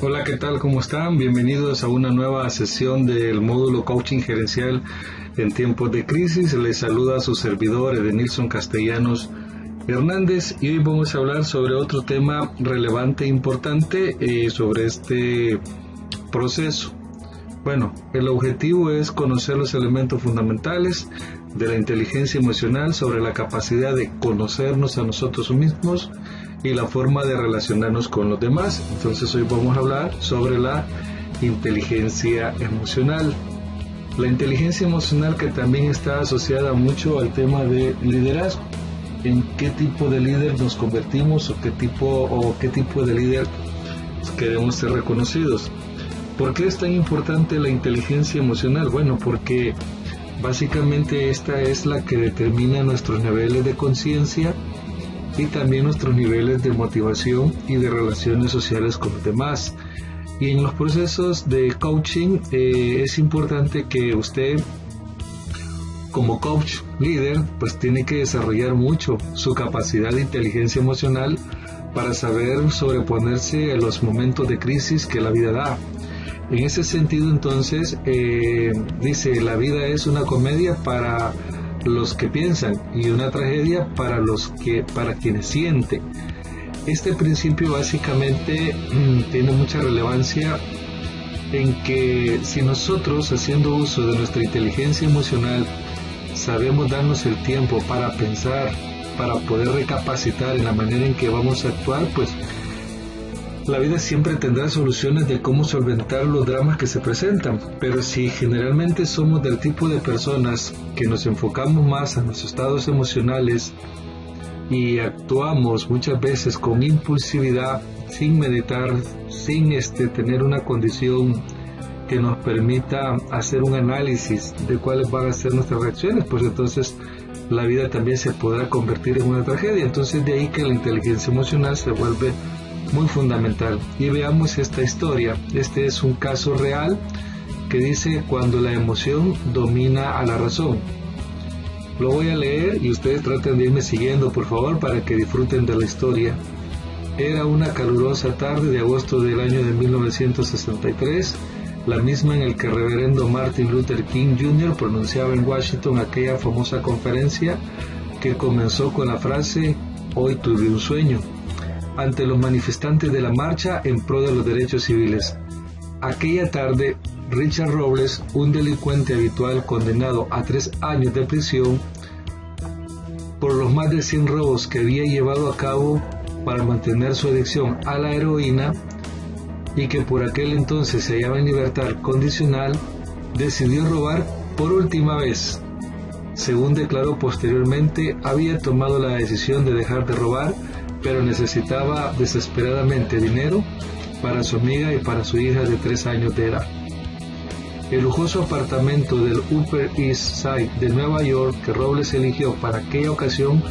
Hola, ¿qué tal? ¿Cómo están? Bienvenidos a una nueva sesión del módulo Coaching Gerencial en tiempos de crisis. Les saluda a su servidor Edenilson Castellanos Hernández y hoy vamos a hablar sobre otro tema relevante e importante sobre este proceso. Bueno, el objetivo es conocer los elementos fundamentales de la inteligencia emocional sobre la capacidad de conocernos a nosotros mismos y la forma de relacionarnos con los demás. Entonces hoy vamos a hablar sobre la inteligencia emocional. La inteligencia emocional que también está asociada mucho al tema de liderazgo. En qué tipo de líder nos convertimos o qué tipo de líder queremos ser reconocidos. ¿Por qué es tan importante la inteligencia emocional? Bueno, porque básicamente esta es la que determina nuestros niveles de conciencia y también nuestros niveles de motivación y de relaciones sociales con los demás. Y en los procesos de coaching es importante que usted, como coach líder, pues tiene que desarrollar mucho su capacidad de inteligencia emocional para saber sobreponerse a los momentos de crisis que la vida da. En ese sentido, entonces, dice, la vida es una comedia para los que piensan y una tragedia para quienes sienten. Este principio básicamente tiene mucha relevancia en que si nosotros, haciendo uso de nuestra inteligencia emocional, sabemos darnos el tiempo para pensar, para poder recapacitar en la manera en que vamos a actuar, pues la vida siempre tendrá soluciones de cómo solventar los dramas que se presentan. Pero si generalmente somos del tipo de personas que nos enfocamos más a nuestros estados emocionales y actuamos muchas veces con impulsividad, sin meditar, sin tener una condición que nos permita hacer un análisis de cuáles van a ser nuestras reacciones, pues entonces la vida también se podrá convertir en una tragedia. Entonces de ahí que la inteligencia emocional se vuelve muy fundamental. Y veamos esta historia. Este es un caso real que dice cuando la emoción domina a la razón. Lo voy a leer y ustedes traten de irme siguiendo, por favor, para que disfruten de la historia. Era una calurosa tarde de agosto del año de 1963, la misma en el que el reverendo Martin Luther King Jr. pronunciaba en Washington aquella famosa conferencia que comenzó con la frase "Hoy tuve un sueño", ante los manifestantes de la marcha en pro de los derechos civiles. Aquella tarde, Richard Robles, un delincuente habitual condenado a 3 años de prisión por los más de 100 robos que había llevado a cabo para mantener su adicción a la heroína y que por aquel entonces se hallaba en libertad condicional, decidió robar por última vez. Según declaró posteriormente, había tomado la decisión de dejar de robar, pero necesitaba desesperadamente dinero para su amiga y para su hija de 3 años de edad. El lujoso apartamento del Upper East Side de Nueva York que Robles eligió para aquella ocasión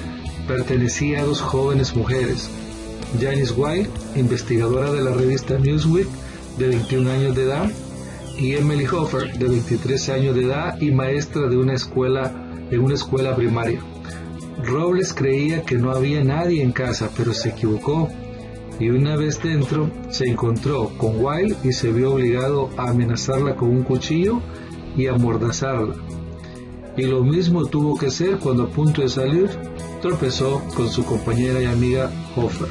pertenecía a 2 jóvenes mujeres, Janice White, investigadora de la revista Newsweek, de 21 años de edad, y Emily Hofer, de 23 años de edad y maestra de una escuela primaria. Robles creía que no había nadie en casa, pero se equivocó, y una vez dentro se encontró con Wilde y se vio obligado a amenazarla con un cuchillo y amordazarla. Y lo mismo tuvo que hacer cuando, a punto de salir, tropezó con su compañera y amiga Hofer.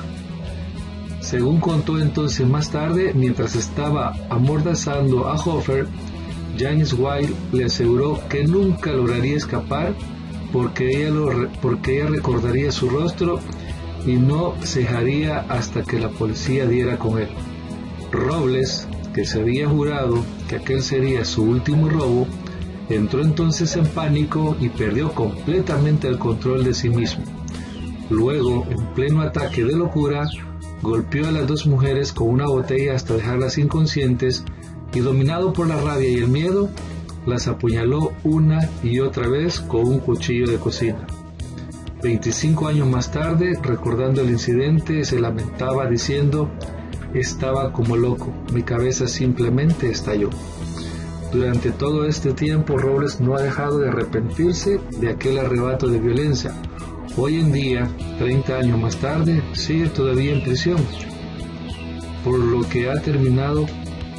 Según contó entonces más tarde, mientras estaba amordazando a Hofer, Janice Wilde le aseguró que nunca lograría escapar porque ella recordaría su rostro y no cejaría hasta que la policía diera con él. Robles, que se había jurado que aquel sería su último robo, entró entonces en pánico y perdió completamente el control de sí mismo. Luego, en pleno ataque de locura, golpeó a las 2 mujeres con una botella hasta dejarlas inconscientes y, dominado por la rabia y el miedo, las apuñaló una y otra vez con un cuchillo de cocina. 25 años más tarde, recordando el incidente, se lamentaba diciendo: "Estaba como loco, mi cabeza simplemente estalló". Durante todo este tiempo, Robles no ha dejado de arrepentirse de aquel arrebato de violencia. Hoy en día, 30 años más tarde, sigue todavía en prisión. por lo que ha terminado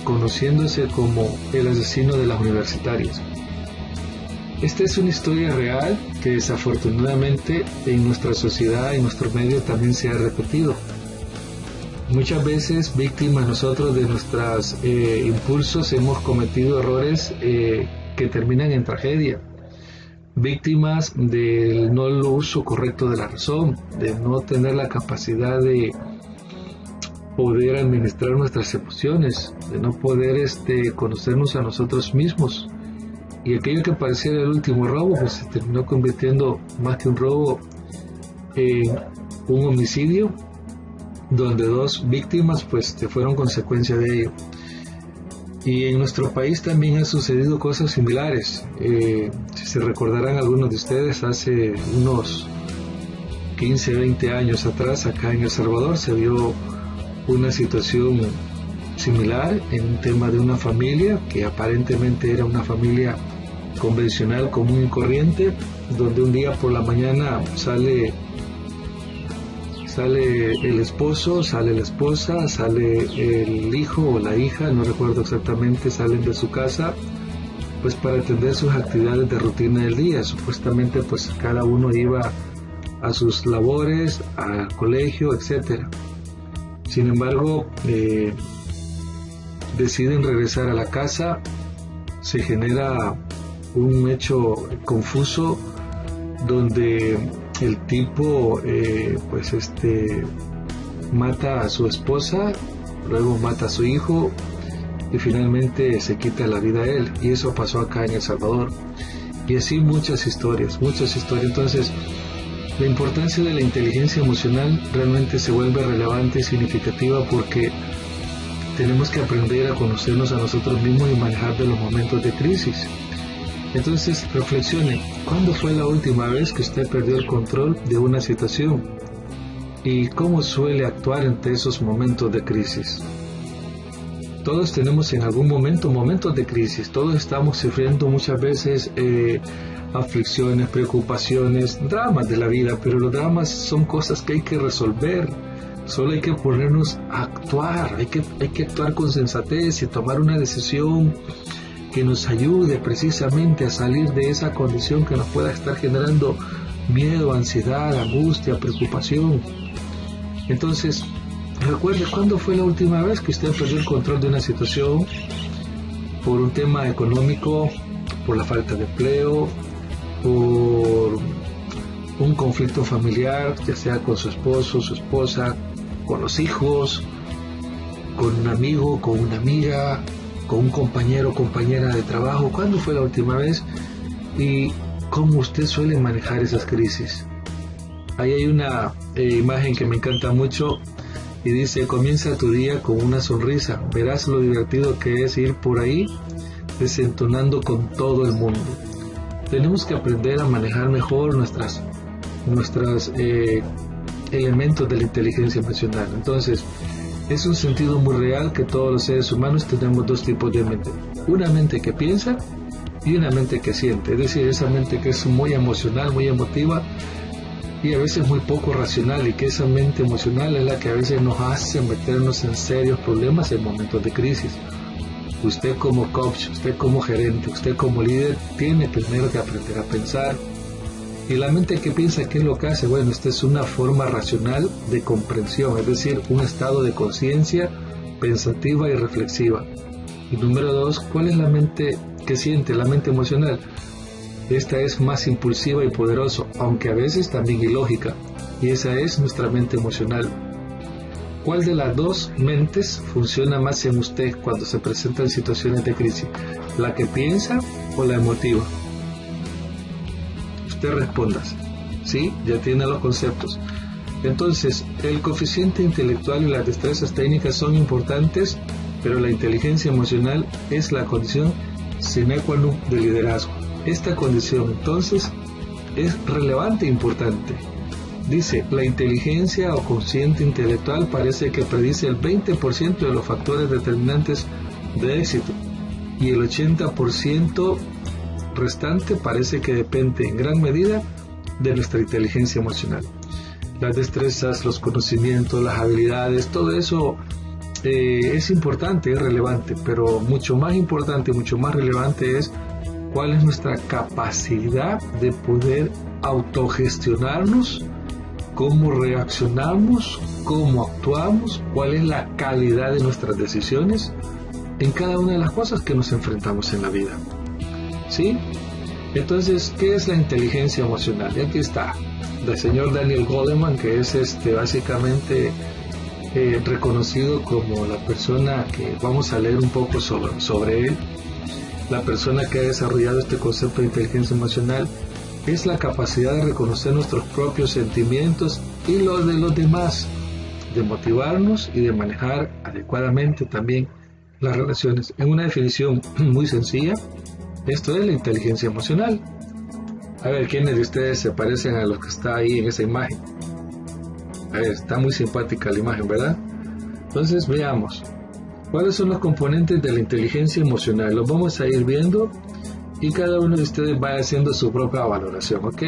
conociéndose como el asesino de las universitarias. Esta es una historia real que desafortunadamente en nuestra sociedad, en nuestro medio también se ha repetido. Muchas veces víctimas nosotros de nuestros impulsos hemos cometido errores que terminan en tragedia. Víctimas del no uso correcto de la razón, de no tener la capacidad de poder administrar nuestras emociones, de no poder conocernos a nosotros mismos. Y aquello que pareciera el último robo, pues se terminó convirtiendo más que un robo en un homicidio, donde 2 víctimas pues fueron consecuencia de ello. Y en nuestro país también han sucedido cosas similares. Si se recordarán algunos de ustedes, hace unos 15, 20 años atrás, acá en El Salvador, se dio una situación similar en un tema de una familia que aparentemente era una familia convencional, común y corriente, donde un día por la mañana sale el esposo, sale la esposa, sale el hijo o la hija, no recuerdo exactamente, salen de su casa pues para atender sus actividades de rutina del día. Supuestamente pues cada uno iba a sus labores, al colegio, etcétera. Sin embargo, deciden regresar a la casa, se genera un hecho confuso donde el tipo mata a su esposa, luego mata a su hijo y finalmente se quita la vida a él. Y eso pasó acá en El Salvador. Y así muchas historias. Entonces, la importancia de la inteligencia emocional realmente se vuelve relevante y significativa porque tenemos que aprender a conocernos a nosotros mismos y manejar de los momentos de crisis. Entonces, reflexione, ¿cuándo fue la última vez que usted perdió el control de una situación? ¿Y cómo suele actuar ante esos momentos de crisis? Todos tenemos en algún momento momentos de crisis, todos estamos sufriendo muchas veces aflicciones, preocupaciones, dramas de la vida, pero los dramas son cosas que hay que resolver. Solo hay que ponernos a actuar, hay que actuar con sensatez y tomar una decisión que nos ayude precisamente a salir de esa condición que nos pueda estar generando miedo, ansiedad, angustia, preocupación. Entonces, recuerde cuándo fue la última vez que usted perdió el control de una situación por un tema económico, por la falta de empleo, por un conflicto familiar, ya sea con su esposo, su esposa, con los hijos, con un amigo, con una amiga, con un compañero o compañera de trabajo. ¿Cuándo fue la última vez? ¿Y cómo usted suele manejar esas crisis? Ahí hay una imagen que me encanta mucho y dice: comienza tu día con una sonrisa, verás lo divertido que es ir por ahí desentonando con todo el mundo. Tenemos que aprender a manejar mejor nuestros elementos de la inteligencia emocional. Entonces, es un sentido muy real que todos los seres humanos tenemos 2 tipos de mente: una mente que piensa y una mente que siente, es decir, esa mente que es muy emocional, muy emotiva y a veces muy poco racional, y que esa mente emocional es la que a veces nos hace meternos en serios problemas en momentos de crisis. Usted como coach, usted como gerente, usted como líder tiene primero que aprender a pensar. Y la mente que piensa, ¿qué es lo que hace? Bueno, esta es una forma racional de comprensión, es decir, un estado de conciencia pensativa y reflexiva. Y número 2, ¿cuál es la mente que siente? La mente emocional. Esta es más impulsiva y poderosa, aunque a veces también ilógica, y esa es nuestra mente emocional. ¿Cuál de las 2 mentes funciona más en usted cuando se presentan situaciones de crisis? ¿La que piensa o la emotiva? Usted responda, ¿sí? Ya tiene los conceptos. Entonces, el coeficiente intelectual y las destrezas técnicas son importantes, pero la inteligencia emocional es la condición sine qua non del liderazgo. Esta condición, entonces, es relevante e importante. Dice, la inteligencia o consciente intelectual parece que predice el 20% de los factores determinantes de éxito, y el 80% restante parece que depende en gran medida de nuestra inteligencia emocional. Las destrezas, los conocimientos, las habilidades, todo eso es importante, es relevante, pero mucho más importante, mucho más relevante es cuál es nuestra capacidad de poder autogestionarnos, cómo reaccionamos, cómo actuamos, cuál es la calidad de nuestras decisiones en cada una de las cosas que nos enfrentamos en la vida. ¿Sí? Entonces, ¿qué es la inteligencia emocional? Y aquí está, del señor Daniel Goleman, que es básicamente reconocido como la persona que vamos a leer un poco sobre él. La persona que ha desarrollado este concepto de inteligencia emocional es la capacidad de reconocer nuestros propios sentimientos y los de los demás, de motivarnos y de manejar adecuadamente también las relaciones. En una definición muy sencilla, esto es la inteligencia emocional. A ver, ¿quiénes de ustedes se parecen a los que está ahí en esa imagen? A ver, está muy simpática la imagen, ¿verdad? Entonces veamos, ¿cuáles son los componentes de la inteligencia emocional? Los vamos a ir viendo y cada uno de ustedes va haciendo su propia valoración, ¿ok?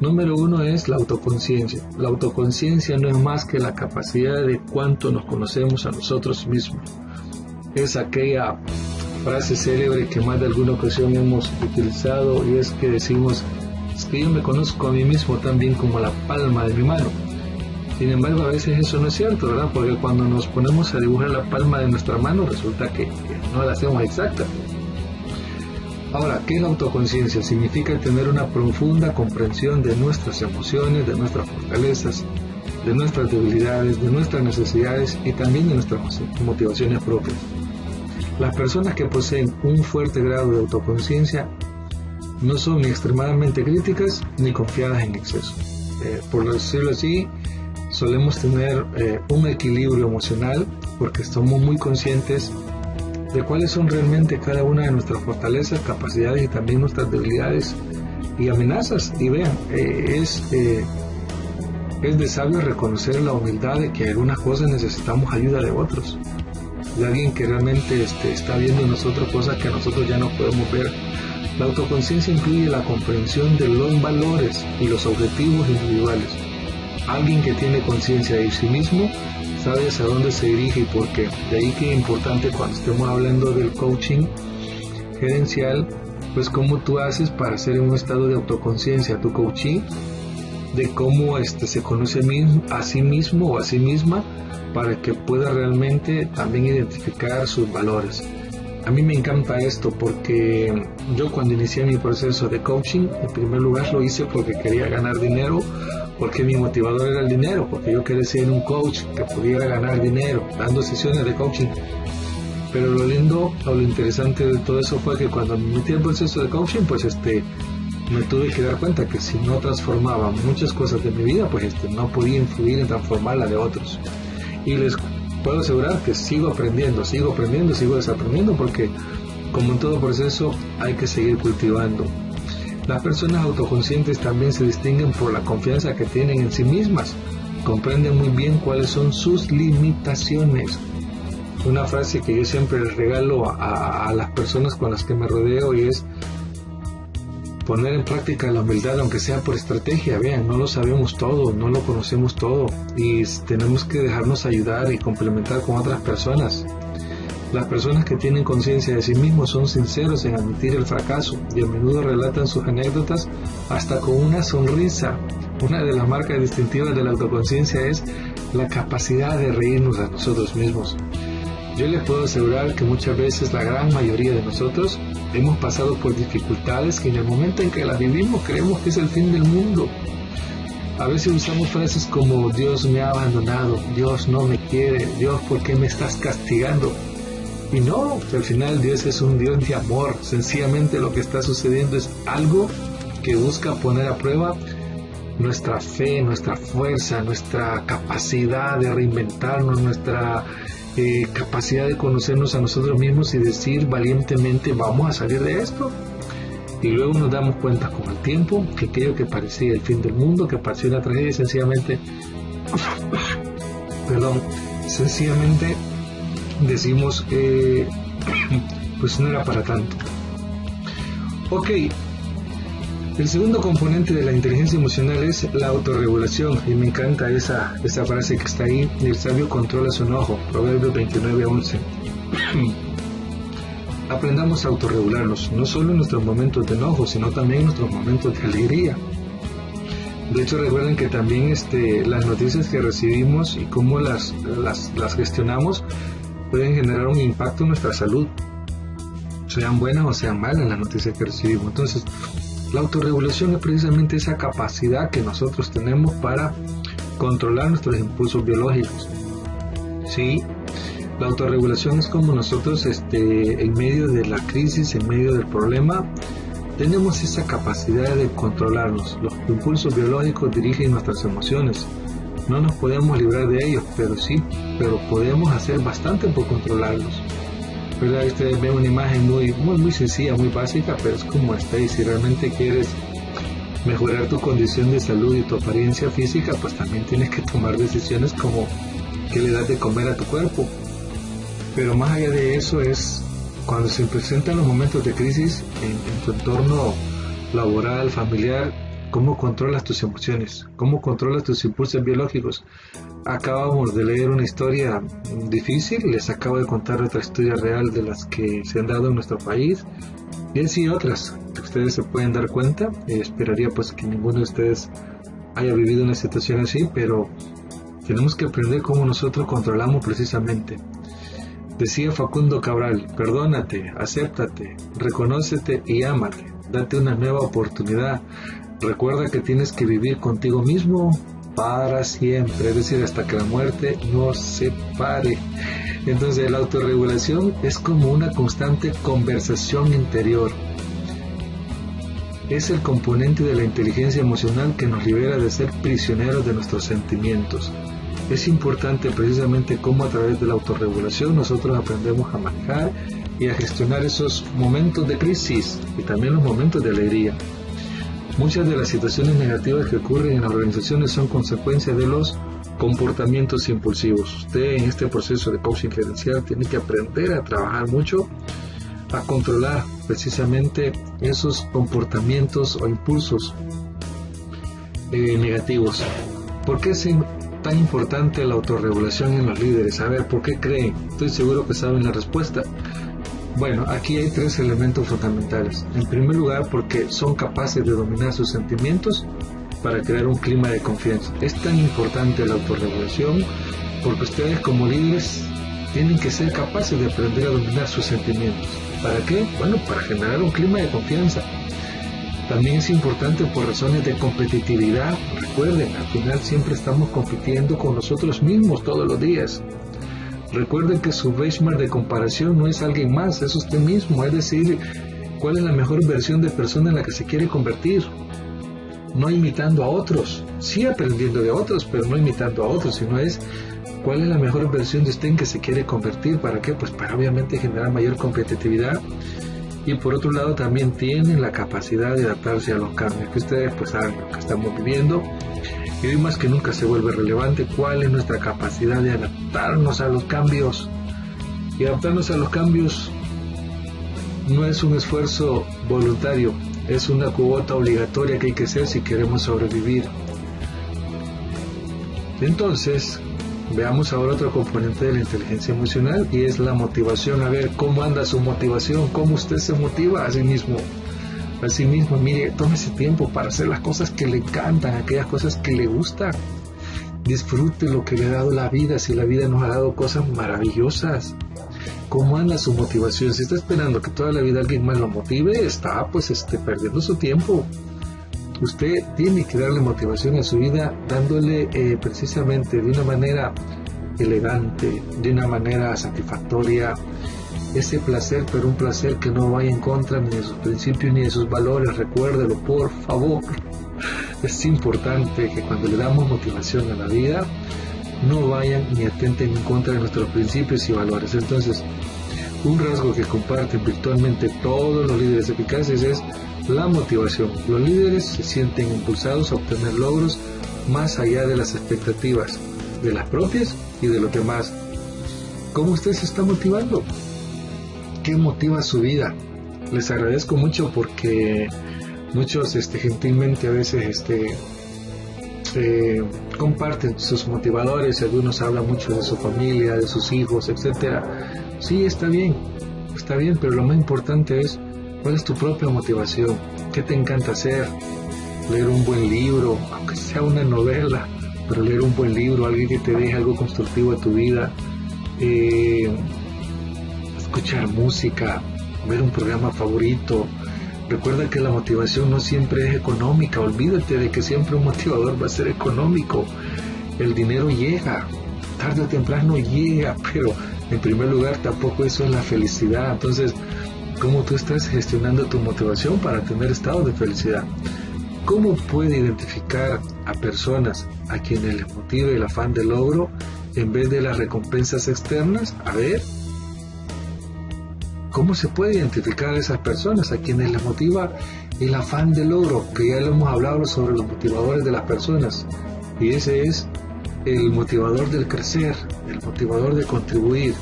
Número 1 es la autoconciencia. La autoconciencia no es más que la capacidad de cuánto nos conocemos a nosotros mismos. Es aquella frase célebre que más de alguna ocasión hemos utilizado y es que decimos, es que yo me conozco a mí mismo tan bien como la palma de mi mano. Sin embargo, a veces eso no es cierto, ¿verdad? Porque cuando nos ponemos a dibujar la palma de nuestra mano, resulta que no la hacemos exacta. Ahora, ¿qué es la autoconciencia? Significa tener una profunda comprensión de nuestras emociones, de nuestras fortalezas, de nuestras debilidades, de nuestras necesidades y también de nuestras motivaciones propias. Las personas que poseen un fuerte grado de autoconciencia no son ni extremadamente críticas ni confiadas en exceso. Por decirlo así, solemos tener un equilibrio emocional porque estamos muy conscientes de cuáles son realmente cada una de nuestras fortalezas, capacidades y también nuestras debilidades y amenazas. Y vean, es de sabio reconocer la humildad de que en algunas cosas necesitamos ayuda de otros, de alguien que realmente está viendo en nosotros cosas que nosotros ya no podemos ver. La autoconciencia incluye la comprensión de los valores y los objetivos individuales. Alguien que tiene conciencia de sí mismo sabe hacia dónde se dirige y por qué. De ahí que es importante cuando estemos hablando del coaching gerencial, pues cómo tú haces para ser en un estado de autoconciencia tu coachee, de cómo se conoce a sí mismo o a sí misma para que pueda realmente también identificar sus valores. A mí me encanta esto porque yo cuando inicié mi proceso de coaching, en primer lugar lo hice porque quería ganar dinero, porque mi motivador era el dinero, porque yo quería ser un coach que pudiera ganar dinero dando sesiones de coaching. Pero lo lindo o lo interesante de todo eso fue que cuando me metí en el proceso de coaching, pues me tuve que dar cuenta que si no transformaba muchas cosas de mi vida, pues no podía influir en transformar la de otros. Y les puedo asegurar que sigo aprendiendo, sigo desaprendiendo, porque como en todo proceso hay que seguir cultivando. Las personas autoconscientes también se distinguen por la confianza que tienen en sí mismas. Comprenden muy bien cuáles son sus limitaciones. Una frase que yo siempre les regalo a las personas con las que me rodeo y es poner en práctica la humildad, aunque sea por estrategia. Vean, no lo sabemos todo, no lo conocemos todo y tenemos que dejarnos ayudar y complementar con otras personas. Las personas que tienen conciencia de sí mismos son sinceros en admitir el fracaso y a menudo relatan sus anécdotas hasta con una sonrisa. Una de las marcas distintivas de la autoconciencia es la capacidad de reírnos a nosotros mismos. Yo les puedo asegurar que muchas veces la gran mayoría de nosotros hemos pasado por dificultades que en el momento en que las vivimos creemos que es el fin del mundo. A veces usamos frases como Dios me ha abandonado, Dios no me quiere, Dios ¿por qué me estás castigando? Y no, al final Dios es un Dios de amor. Sencillamente lo que está sucediendo es algo que busca poner a prueba nuestra fe, nuestra fuerza, nuestra capacidad de reinventarnos, nuestra capacidad de conocernos a nosotros mismos y decir valientemente vamos a salir de esto. Y luego nos damos cuenta con el tiempo que aquello que parecía el fin del mundo, que parecía una tragedia, sencillamente decimos pues no era para tanto. Ok, El segundo componente de la inteligencia emocional es la autorregulación, y me encanta esa frase que está ahí: el sabio controla su enojo, Proverbios 29:11. Aprendamos a autorregularnos, no solo en nuestros momentos de enojo, sino también en nuestros momentos de alegría. De hecho, recuerden que también las noticias que recibimos y cómo las gestionamos pueden generar un impacto en nuestra salud, sean buenas o sean malas las noticias que recibimos. Entonces, la autorregulación es precisamente esa capacidad que nosotros tenemos para controlar nuestros impulsos biológicos. Sí, la autorregulación es como nosotros en medio de la crisis, en medio del problema, tenemos esa capacidad de controlarnos. Los impulsos biológicos dirigen nuestras emociones. No nos podemos librar de ellos, pero podemos hacer bastante por controlarlos. ¿Verdad? Ustedes ven una imagen muy sencilla, muy básica, pero es como esta. Y si realmente quieres mejorar tu condición de salud y tu apariencia física, pues también tienes que tomar decisiones como qué le das de comer a tu cuerpo. Pero más allá de eso es cuando se presentan los momentos de crisis en tu entorno laboral, familiar, cómo controlas tus emociones, cómo controlas tus impulsos biológicos. Acabamos de leer una historia difícil, les acabo de contar otra historia real de las que se han dado en nuestro país, y así otras que ustedes se pueden dar cuenta. Esperaría pues que ninguno de ustedes haya vivido una situación así, pero tenemos que aprender cómo nosotros controlamos precisamente. Decía Facundo Cabral: perdónate, acéptate, reconócete y ámate, date una nueva oportunidad. Recuerda que tienes que vivir contigo mismo para siempre, es decir, hasta que la muerte nos separe. Entonces, la autorregulación es como una constante conversación interior. Es el componente de la inteligencia emocional que nos libera de ser prisioneros de nuestros sentimientos. Es importante precisamente cómo a través de la autorregulación nosotros aprendemos a manejar y a gestionar esos momentos de crisis y también los momentos de alegría. Muchas de las situaciones negativas que ocurren en las organizaciones son consecuencia de los comportamientos impulsivos. Usted en este proceso de coaching gerencial tiene que aprender a trabajar mucho, a controlar precisamente esos comportamientos o impulsos negativos. ¿Por qué es tan importante la autorregulación en los líderes? A ver, ¿por qué creen? Estoy seguro que saben la respuesta. Bueno, aquí hay 3 elementos fundamentales. En primer lugar, porque son capaces de dominar sus sentimientos para crear un clima de confianza. Es tan importante la autorregulación porque ustedes como líderes tienen que ser capaces de aprender a dominar sus sentimientos. ¿Para qué? Bueno, para generar un clima de confianza. También es importante por razones de competitividad. Recuerden, al final siempre estamos compitiendo con nosotros mismos todos los días. Recuerden que su benchmark de comparación no es alguien más, es usted mismo. Es decir, cuál es la mejor versión de persona en la que se quiere convertir. No imitando a otros, sí aprendiendo de otros, pero no imitando a otros, sino es cuál es la mejor versión de usted en que se quiere convertir. ¿Para qué? Pues para obviamente generar mayor competitividad. Y por otro lado también tienen la capacidad de adaptarse a los cambios, que ustedes pues saben lo que estamos viviendo. Y hoy más que nunca se vuelve relevante cuál es nuestra capacidad de adaptarnos a los cambios. Y adaptarnos a los cambios no es un esfuerzo voluntario, es una cuota obligatoria que hay que hacer si queremos sobrevivir. Entonces, veamos ahora otro componente de la inteligencia emocional, y es la motivación. A ver, ¿cómo anda su motivación? ¿Cómo usted se motiva a sí mismo? Asimismo, mire, tómese tiempo para hacer las cosas que le encantan, aquellas cosas que le gustan. Disfrute lo que le ha dado la vida, si la vida nos ha dado cosas maravillosas. ¿Cómo anda su motivación? Si está esperando que toda la vida alguien más lo motive, está perdiendo su tiempo. Usted tiene que darle motivación a su vida, dándole precisamente de una manera elegante, de una manera satisfactoria, ese placer, pero un placer que no vaya en contra ni de sus principios ni de sus valores. Recuérdelo, por favor. Es importante que cuando le damos motivación a la vida, no vayan ni atenten en contra de nuestros principios y valores. Entonces, un rasgo que comparten virtualmente todos los líderes eficaces es la motivación. Los líderes se sienten impulsados a obtener logros más allá de las expectativas, de las propias y de los demás. ¿Cómo usted se está motivando? ¿Qué motiva su vida? Les agradezco mucho porque Muchos gentilmente a veces comparten sus motivadores, algunos hablan mucho de su familia, de sus hijos, etcétera. Sí, está bien, pero lo más importante es cuál es tu propia motivación, qué te encanta hacer, leer un buen libro, aunque sea una novela, pero leer un buen libro, alguien que te deje algo constructivo a tu vida, escuchar música, ver un programa favorito. Recuerda que la motivación no siempre es económica, olvídate de que siempre un motivador va a ser económico. El dinero llega, tarde o temprano llega, pero en primer lugar tampoco eso es la felicidad. Entonces, ¿cómo tú estás gestionando tu motivación para tener estados de felicidad? ¿Cómo puede identificar a personas a quienes les motive el afán de logro en vez de las recompensas externas? A ver, ¿cómo se puede identificar a esas personas a quienes les motiva el afán de logro? Que ya lo hemos hablado sobre los motivadores de las personas, y ese es el motivador del crecer, el motivador de contribuir.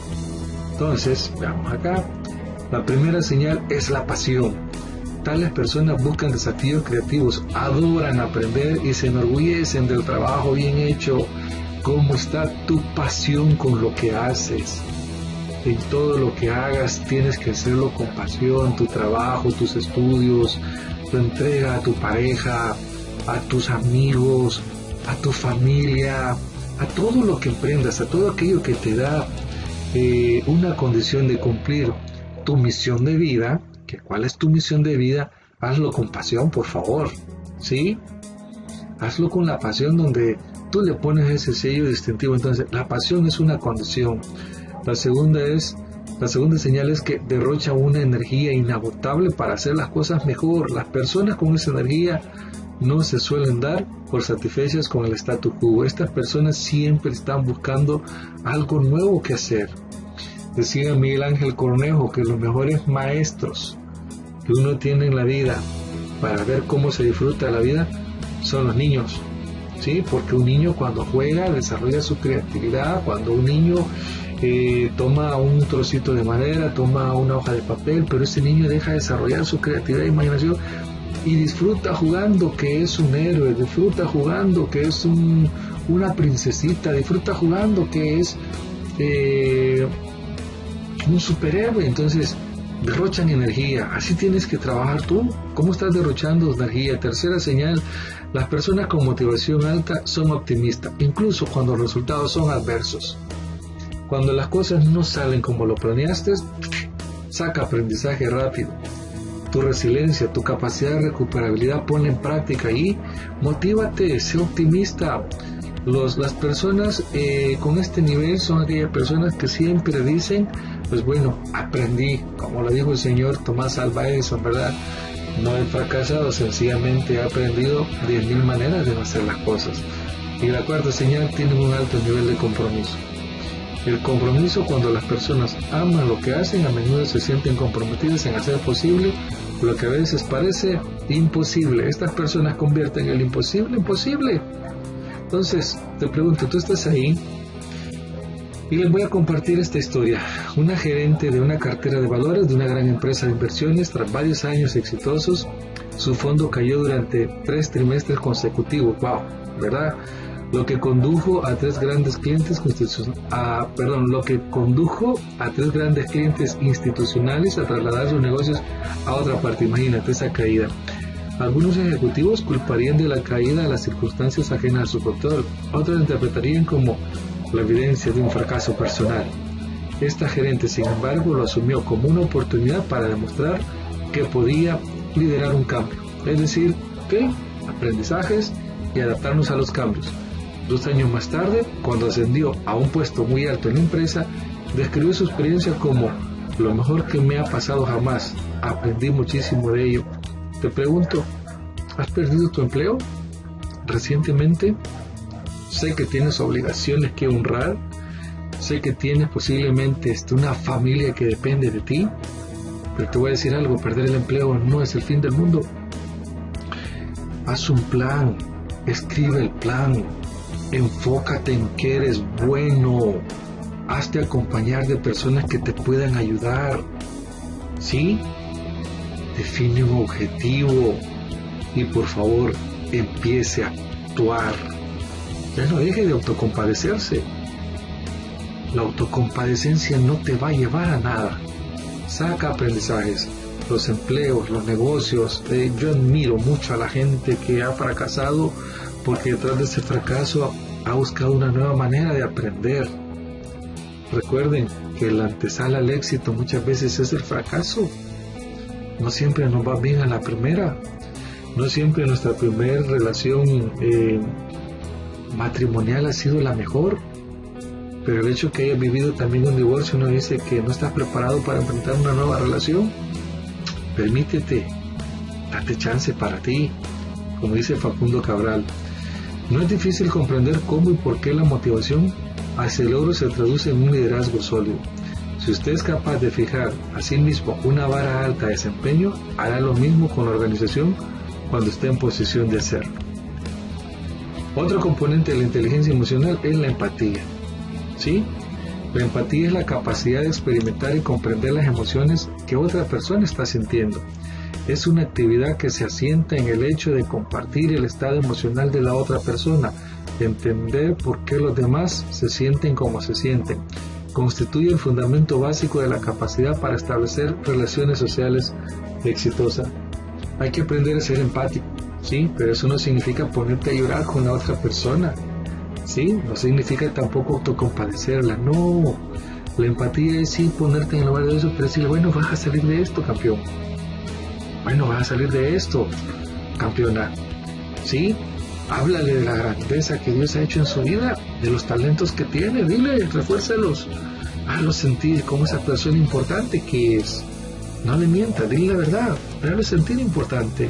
Entonces, veamos acá, la primera señal es la pasión. Tales personas buscan desafíos creativos, adoran aprender y se enorgullecen del trabajo bien hecho. ¿Cómo está tu pasión con lo que haces? En todo lo que hagas tienes que hacerlo con pasión, tu trabajo, tus estudios, tu entrega a tu pareja, a tus amigos, a tu familia, a todo lo que emprendas, a todo aquello que te da una condición de cumplir tu misión de vida. ¿Cuál es tu misión de vida? Hazlo con pasión, por favor, ¿sí? Hazlo con la pasión donde tú le pones ese sello distintivo. Entonces, la pasión es una condición. La segunda señal es que derrocha una energía inagotable para hacer las cosas mejor. Las personas con esa energía no se suelen dar por satisfechas con el status quo. Estas personas siempre están buscando algo nuevo que hacer. Decía Miguel Ángel Cornejo que los mejores maestros que uno tiene en la vida para ver cómo se disfruta la vida son los niños, ¿sí? Porque un niño cuando juega desarrolla su creatividad. Cuando un niño toma un trocito de madera, toma una hoja de papel, pero ese niño deja de desarrollar su creatividad e imaginación y disfruta jugando que es un héroe, disfruta jugando que es una princesita, disfruta jugando que es un superhéroe. Entonces derrochan energía. Así tienes que trabajar tú. ¿Cómo estás derrochando energía? Tercera señal, las personas con motivación alta son optimistas, incluso cuando los resultados son adversos. Cuando las cosas no salen como lo planeaste, saca aprendizaje rápido. Tu resiliencia, tu capacidad de recuperabilidad, ponla en práctica y motívate, sé optimista. Las personas con este nivel son aquellas personas que siempre dicen, pues bueno, aprendí, como lo dijo el señor Tomás Alva Edison, ¿verdad? No he fracasado, sencillamente he aprendido 10.000 maneras de no hacer las cosas. Y la cuarta señal, tienen un alto nivel de compromiso. El compromiso, cuando las personas aman lo que hacen, a menudo se sienten comprometidas en hacer posible lo que a veces parece imposible. Estas personas convierten el imposible en posible. Entonces, te pregunto, ¿tú estás ahí? Y les voy a compartir esta historia. Una gerente de una cartera de valores de una gran empresa de inversiones, tras varios años exitosos, su fondo cayó durante 3 trimestres consecutivos. ¡Wow! ¿Verdad? Lo que condujo a 3 grandes clientes institucionales a trasladar sus negocios a otra parte. Imagínate esa caída. Algunos ejecutivos culparían de la caída a las circunstancias ajenas a su control. Otros interpretarían como la evidencia de un fracaso personal. Esta gerente, sin embargo, lo asumió como una oportunidad para demostrar que podía liderar un cambio. Es decir, que aprendizajes y adaptarnos a los cambios. 2 años más tarde, cuando ascendió a un puesto muy alto en la empresa, describió su experiencia como lo mejor que me ha pasado jamás. Aprendí muchísimo de ello. Te pregunto, ¿has perdido tu empleo recientemente? Sé que tienes obligaciones que honrar. Sé que tienes posiblemente una familia que depende de ti. Pero te voy a decir algo, perder el empleo no es el fin del mundo. Haz un plan, escribe el plan. Enfócate en que eres bueno. Hazte acompañar de personas que te puedan ayudar. ¿Sí? Define un objetivo. y por favor empiece a actuar. Ya no deje de autocompadecerse. La autocompadecencia no te va a llevar a nada. Saca aprendizajes, los empleos, los negocios. Yo admiro mucho a la gente que ha fracasado porque detrás de ese fracaso ha buscado una nueva manera de aprender. Recuerden que la antesala al éxito muchas veces es el fracaso. No siempre nos va bien a la primera. No siempre nuestra primera relación matrimonial ha sido la mejor. Pero el hecho que hayas vivido también un divorcio no dice que no estás preparado para enfrentar una nueva relación. Permítete, date chance para ti, como dice Facundo Cabral. No es difícil comprender cómo y por qué la motivación hacia el logro se traduce en un liderazgo sólido. Si usted es capaz de fijar a sí mismo una vara alta de desempeño, hará lo mismo con la organización cuando esté en posición de hacerlo. Otro componente de la inteligencia emocional es la empatía. ¿Sí? La empatía es la capacidad de experimentar y comprender las emociones que otra persona está sintiendo. Es una actividad que se asienta en el hecho de compartir el estado emocional de la otra persona, de entender por qué los demás se sienten como se sienten. Constituye el fundamento básico de la capacidad para establecer relaciones sociales exitosas. Hay que aprender a ser empático, ¿sí? Pero eso no significa ponerte a llorar con la otra persona. ¿Sí? No significa tampoco autocompadecerla, no. La empatía es sí ponerte en el lugar de eso, pero decirle, bueno, vas a salir de esto, campeón. Bueno, vas a salir de esto, campeona. ¿Sí? Háblale de la grandeza que Dios ha hecho en su vida, de los talentos que tiene, dile, refuérzalos. Hazlo sentir como esa persona importante que es. No le mientas, dile la verdad, hazlo sentir importante.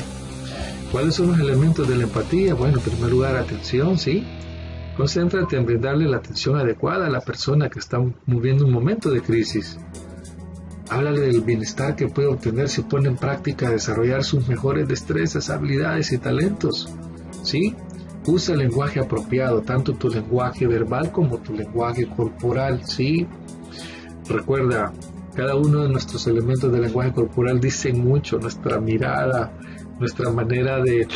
¿Cuáles son los elementos de la empatía? Bueno, en primer lugar, atención, ¿sí? Concéntrate en brindarle la atención adecuada a la persona que está viviendo un momento de crisis. Háblale del bienestar que puede obtener si pone en práctica desarrollar sus mejores destrezas, habilidades y talentos. ¿Sí? Usa el lenguaje apropiado, tanto tu lenguaje verbal como tu lenguaje corporal. ¿Sí? Recuerda, cada uno de nuestros elementos del lenguaje corporal dicen mucho. Nuestra mirada, nuestra manera de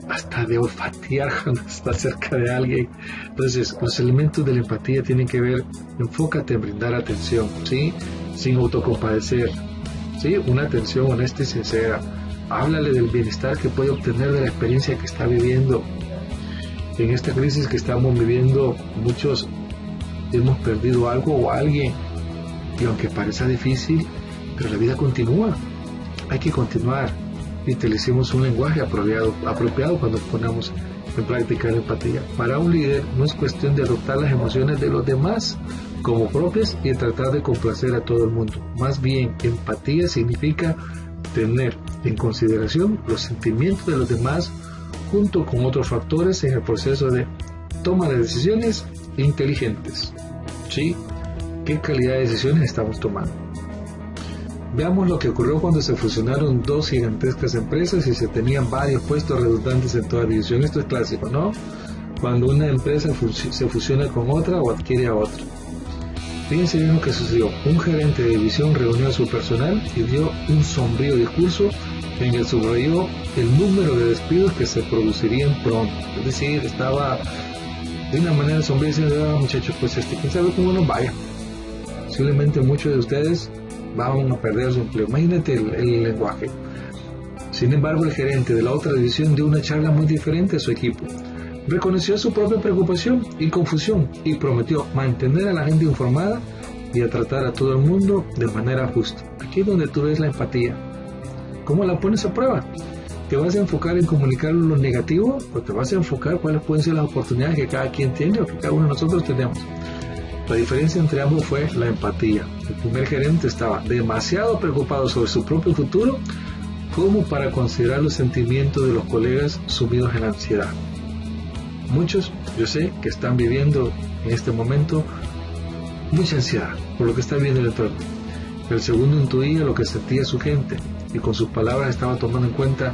hasta de olfatear cuando está cerca de alguien. Entonces, los elementos de la empatía tienen que ver, enfócate en brindar atención, ¿sí? Sin autocompadecer, ¿sí? Una atención honesta y sincera. Háblale del bienestar que puede obtener de la experiencia que está viviendo. En esta crisis que estamos viviendo, muchos hemos perdido algo o a alguien, y aunque parezca difícil, pero la vida continúa. Hay que continuar. Y utilicemos un lenguaje apropiado cuando ponemos en práctica la empatía. Para un líder no es cuestión de adoptar las emociones de los demás como propias y tratar de complacer a todo el mundo. Más bien, empatía significa tener en consideración los sentimientos de los demás junto con otros factores en el proceso de toma de decisiones inteligentes. ¿Sí? ¿Qué calidad de decisiones estamos tomando? Veamos lo que ocurrió cuando se fusionaron dos gigantescas empresas y se tenían varios puestos redundantes en toda división. Esto es clásico, ¿no? Cuando una empresa se fusiona con otra o adquiere a otra. Fíjense bien lo que sucedió. Un gerente de división reunió a su personal y dio un sombrío discurso en el que subrayó el número de despidos que se producirían pronto. Es decir, estaba de una manera sombría diciendo, muchachos, pues quién sabe cómo nos vaya. Posiblemente muchos de ustedes van a perder su empleo. Imagínate el lenguaje. Sin embargo, el gerente de la otra división dio una charla muy diferente a su equipo. Reconoció su propia preocupación y confusión y prometió mantener a la gente informada y a tratar a todo el mundo de manera justa. Aquí es donde tú ves la empatía. ¿Cómo la pones a prueba? ¿Te vas a enfocar en comunicar lo negativo o te vas a enfocar cuáles pueden ser las oportunidades que cada quien tiene o que cada uno de nosotros tenemos? La diferencia entre ambos fue la empatía. El primer gerente estaba demasiado preocupado sobre su propio futuro como para considerar los sentimientos de los colegas sumidos en la ansiedad. Muchos, yo sé, que están viviendo en este momento mucha ansiedad por lo que está viendo el entorno. El segundo intuía lo que sentía su gente y con sus palabras estaba tomando en cuenta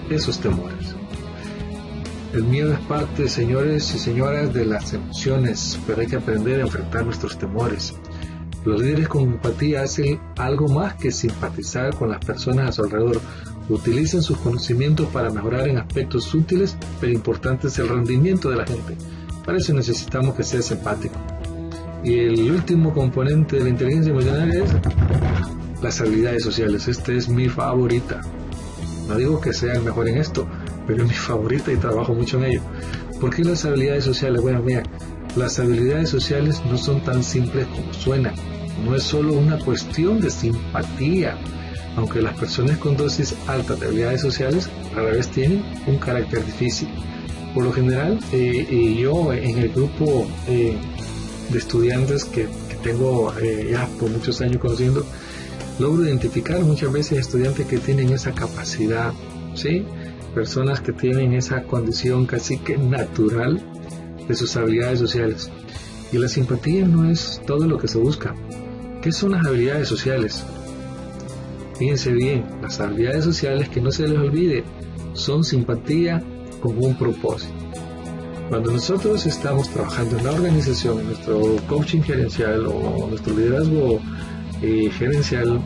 esos temores. El miedo es parte, señores y señoras, de las emociones, pero hay que aprender a enfrentar nuestros temores. Los líderes con empatía hacen algo más que simpatizar con las personas a su alrededor. Utilizan sus conocimientos para mejorar en aspectos útiles, pero importantes el rendimiento de la gente. Para eso necesitamos que seas empático. Y el último componente de la inteligencia emocional es las habilidades sociales. Esta es mi favorita. No digo que sea el mejor en esto, pero es mi favorita y trabajo mucho en ello. ¿Por qué las habilidades sociales? Bueno, mira, las habilidades sociales no son tan simples como suenan. No es solo una cuestión de simpatía. Aunque las personas con dosis altas de habilidades sociales rara vez tienen un carácter difícil. Por lo general, yo en el grupo de estudiantes que tengo ya por muchos años conociendo, logro identificar muchas veces estudiantes que tienen esa capacidad, ¿sí? Personas que tienen esa condición casi que natural de sus habilidades sociales. Y la simpatía no es todo lo que se busca. ¿Qué son las habilidades sociales? Fíjense bien, las habilidades sociales, que no se les olvide, son simpatía con un propósito. Cuando nosotros estamos trabajando en la organización, en nuestro coaching gerencial o nuestro liderazgo gerencial,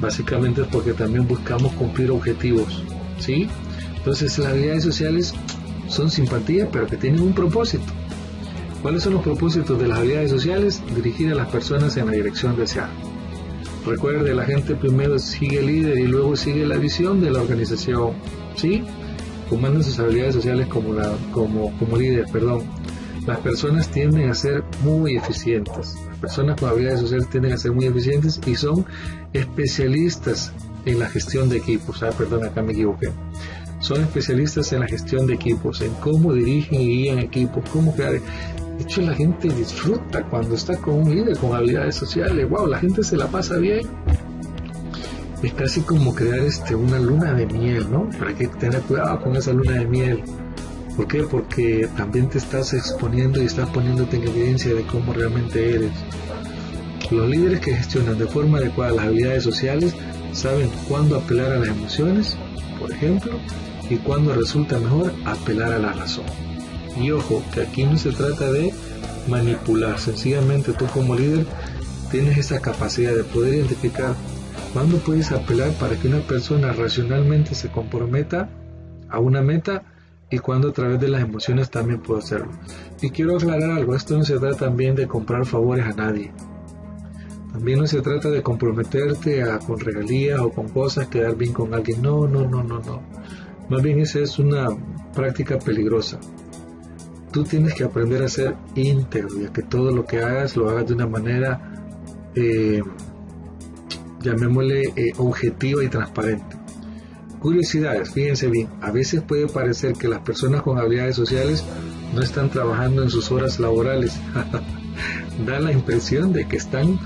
básicamente es porque también buscamos cumplir objetivos, ¿sí? Entonces las habilidades sociales son simpatía, pero que tienen un propósito. ¿Cuáles son los propósitos de las habilidades sociales? Dirigir a las personas en la dirección deseada. Recuerde, la gente primero sigue el líder y luego sigue la visión de la organización, ¿sí? Comanden sus habilidades sociales como líder, Las personas tienden a ser muy eficientes. Las personas con habilidades sociales tienden a ser muy eficientes y son especialistas en la gestión de equipos. Acá me equivoqué. Son especialistas en la gestión de equipos, en cómo dirigen y guían equipos, cómo crear. De hecho, la gente disfruta cuando está con un líder con habilidades sociales. ¡Wow! La gente se la pasa bien. Es casi como crear una luna de miel, ¿no? Pero hay que tener cuidado con esa luna de miel. ¿Por qué? Porque también te estás exponiendo y estás poniéndote en evidencia de cómo realmente eres. Los líderes que gestionan de forma adecuada las habilidades sociales saben cuándo apelar a las emociones, por ejemplo, y cuándo resulta mejor apelar a la razón. Y ojo, que aquí no se trata de manipular, sencillamente tú como líder tienes esa capacidad de poder identificar cuándo puedes apelar para que una persona racionalmente se comprometa a una meta y cuándo a través de las emociones también puede hacerlo. Y quiero aclarar algo, esto no se trata también de comprar favores a nadie. También no se trata de comprometerte con regalías o con cosas, quedar bien con alguien. No. Más bien esa es una práctica peligrosa. Tú tienes que aprender a ser íntegro y a que todo lo que hagas lo hagas de una manera, llamémosle, objetiva y transparente. Curiosidades, fíjense bien, a veces puede parecer que las personas con habilidades sociales no están trabajando en sus horas laborales. Da la impresión de que están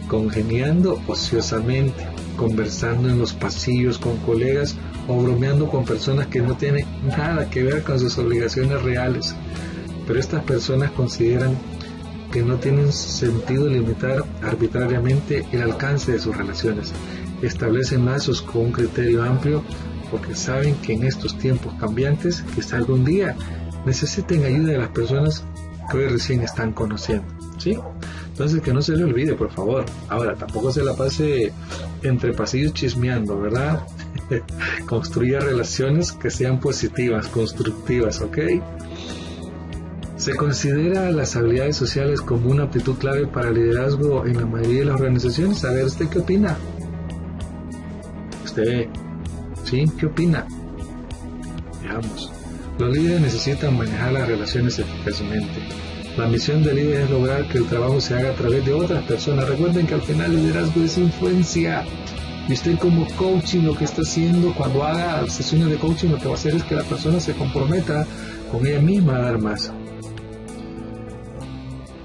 congeniando ociosamente, conversando en los pasillos con colegas o bromeando con personas que no tienen nada que ver con sus obligaciones reales. Pero estas personas consideran que no tienen sentido limitar arbitrariamente el alcance de sus relaciones. Establecen lazos con un criterio amplio porque saben que en estos tiempos cambiantes, quizá algún día necesiten ayuda de las personas que hoy recién están conociendo, ¿sí? Entonces que no se le olvide, por favor. Ahora, tampoco se la pase entre pasillos chismeando, ¿verdad? Construya relaciones que sean positivas, constructivas, ¿ok? Se considera las habilidades sociales como una aptitud clave para el liderazgo en la mayoría de las organizaciones. A ver, ¿usted qué opina? ¿Usted, sí? ¿Qué opina? Veamos. Los líderes necesitan manejar las relaciones eficazmente. La misión del líder es lograr que el trabajo se haga a través de otras personas. Recuerden que al final el liderazgo es influencia. Y usted como coaching lo que está haciendo cuando haga sesiones de coaching, lo que va a hacer es que la persona se comprometa con ella misma a dar más.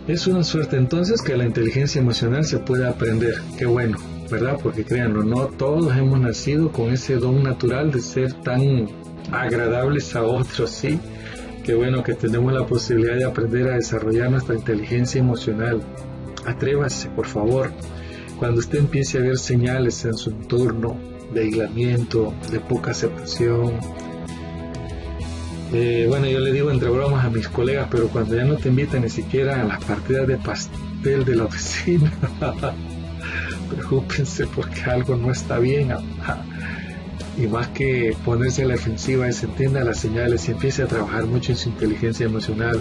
Es una suerte entonces que la inteligencia emocional se pueda aprender. Qué bueno, ¿verdad? Porque créanlo, no todos hemos nacido con ese don natural de ser tan agradables a otros, ¿sí? Qué bueno que tenemos la posibilidad de aprender a desarrollar nuestra inteligencia emocional. Atrévase, por favor. Cuando usted empiece a ver señales en su entorno de aislamiento, de poca aceptación, bueno, yo le digo entre bromas a mis colegas, pero cuando ya no te invitan ni siquiera a las partidas de pastel de la oficina, preocúpense porque algo no está bien. y más que ponerse a la defensiva, es entienda las señales y empiece a trabajar mucho en su inteligencia emocional.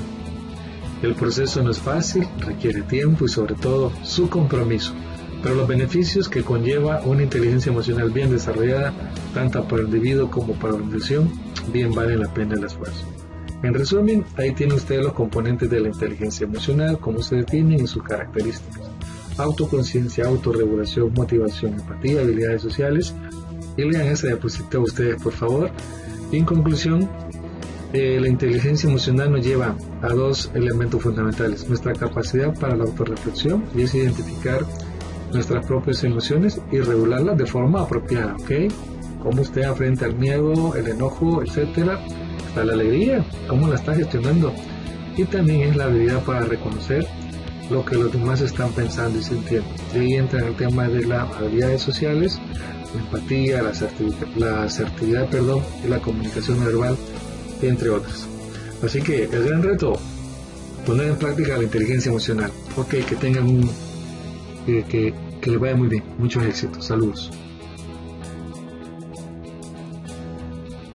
El proceso no es fácil, requiere tiempo y sobre todo su compromiso, pero los beneficios que conlleva una inteligencia emocional bien desarrollada, tanto para el individuo como para la organización, bien valen la pena el esfuerzo. En resumen, ahí tienen ustedes los componentes de la inteligencia emocional, cómo se definen y sus características: autoconciencia, autorregulación, motivación, empatía, habilidades sociales. Y lean esa diapositiva ustedes, por favor. Y en conclusión, la inteligencia emocional nos lleva a dos elementos fundamentales: nuestra capacidad para la autorreflexión, y es identificar nuestras propias emociones y regularlas de forma apropiada, ¿ok? Cómo usted afronta el miedo, el enojo, etcétera, hasta la alegría, cómo la está gestionando. Y también es la habilidad para reconocer lo que los demás están pensando y sintiendo. Y ahí entra el tema de las habilidades sociales, la empatía, la asertividad, y la comunicación verbal, entre otras. Así que el gran reto, poner en práctica la inteligencia emocional. Ok, que tengan que les vaya muy bien, muchos éxitos, saludos.